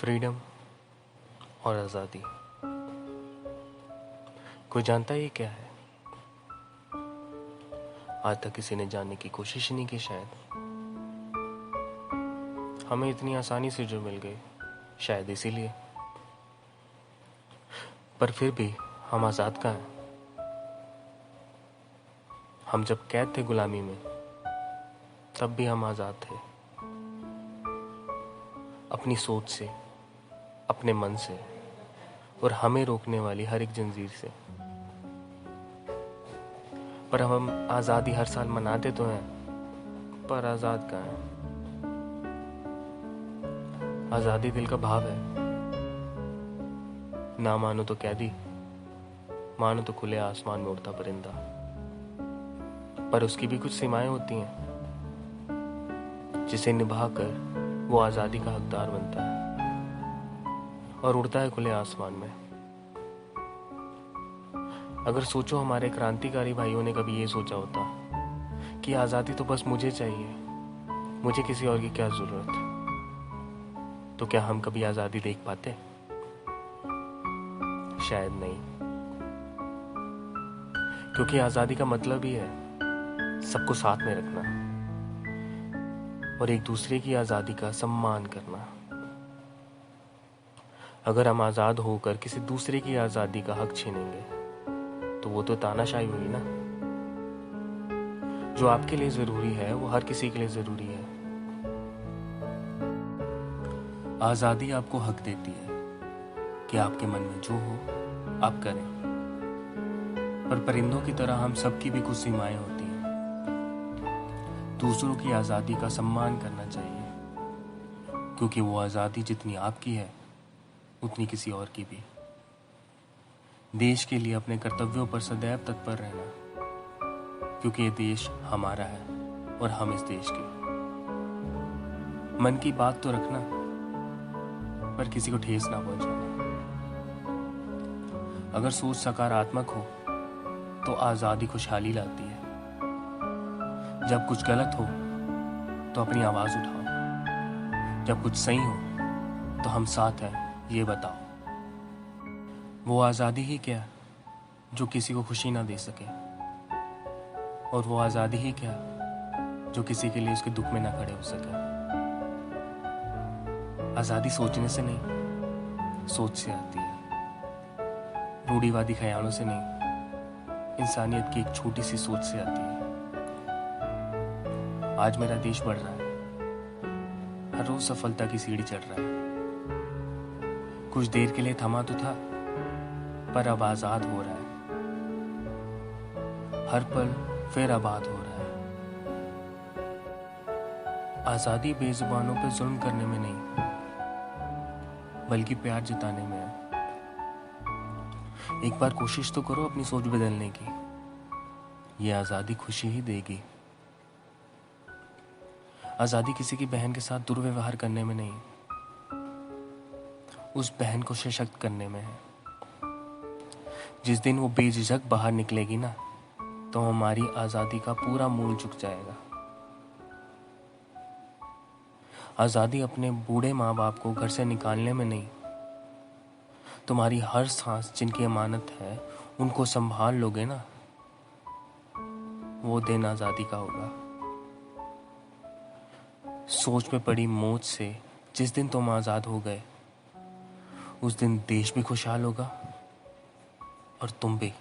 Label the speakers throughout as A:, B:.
A: Freedom और आज़ादी, कोई जानता ये क्या है? आज तक किसी ने जानने की कोशिश ही नहीं की। शायद हमें इतनी आसानी से जो मिल गई, शायद इसीलिए। पर फिर भी हम आज़ाद कहाँ हैं? हम जब कैद थे गुलामी में, तब भी हम आज़ाद थे, अपनी सोच से, अपने मन से और हमें रोकने वाली हर एक जंजीर से। पर हम आज़ादी हर साल मनाते तो हैं, पर आज़ाद कहाँ हैं? आज़ादी दिल का भाव है, ना मानो तो कैदी, मानो तो खुले आसमान में उड़ता परिंदा। पर उसकी भी कुछ सीमाएं होती हैं, जिसे निभाकर वो आज़ादी का हकदार बनता है और उड़ता है खुले आसमान में। अगर सोचो, हमारे क्रांतिकारी भाइयों ने कभी ये सोचा होता कि आज़ादी तो बस मुझे चाहिए, मुझे किसी और की क्या ज़रूरत, तो क्या हम कभी आज़ादी देख पाते? शायद नहीं, क्योंकि आज़ादी का मतलब ही है सबको साथ में रखना और एक दूसरे की आज़ादी का सम्मान करना। अगर हम आज़ाद होकर किसी दूसरे की आज़ादी का हक छीनेंगे, तो वो तो तानाशाही हुई ना। जो आपके लिए ज़रूरी है, वो हर किसी के लिए ज़रूरी है। आज़ादी आपको हक देती है कि आपके मन में जो हो आप करें, पर परिंदों की तरह हम सबकी भी कुछ सीमाएं होती हैं। दूसरों की आज़ादी का सम्मान करना चाहिए, क्योंकि वो आज़ादी जितनी आपकी है, उतनी किसी और की भी। देश के लिए अपने कर्तव्यों पर सदैव तत्पर रहना, क्योंकि ये देश हमारा है और हम इस देश के। मन की बात तो रखना, पर किसी को ठेस ना पहुंचाना। अगर सोच सकारात्मक हो, तो आज़ादी खुशहाली लाती है। जब कुछ गलत हो, तो अपनी आवाज़ उठाओ। जब कुछ सही हो, तो हम साथ हैं, ये बताओ। वो आज़ादी ही क्या जो किसी को खुशी ना दे सके, और वो आज़ादी ही क्या जो किसी के लिए उसके दुख में ना खड़े हो सके। आज़ादी सोचने से नहीं, सोच से आती है। रूढ़िवादी ख्यालों से नहीं, इंसानियत की एक छोटी सी सोच से आती है। आज मेरा देश बढ़ रहा है, हर रोज सफलता की सीढ़ी चढ़ रहा है। कुछ देर के लिए थमा तो था, पर अब आज़ाद हो रहा है। हर पल फिर आबाद हो रहा है। आज़ादी बेजुबानों पे जुल्म करने में नहीं, बल्कि प्यार जताने में है। एक बार कोशिश तो करो अपनी सोच बदलने की, ये आज़ादी खुशी ही देगी। आज़ादी किसी की बहन के साथ दुर्व्यवहार करने में नहीं, उस बहन को सशक्त करने में है। जिस दिन वो बेझिझक बाहर निकलेगी ना, तो हमारी आज़ादी का पूरा मूल झुक जाएगा। आज़ादी अपने बूढ़े माँ बाप को घर से निकालने में नहीं, तुम्हारी हर सांस जिनकी अमानत है, उनको संभाल लोगे ना, वो दिन आज़ादी का होगा। सोच में पड़ी मोच से जिस दिन तुम आज़ाद हो गए, उस दिन देश भी खुशहाल होगा और तुम भी।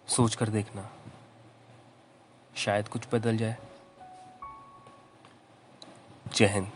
A: सोच कर देखना, शायद कुछ बदल जाए। जय हिंद।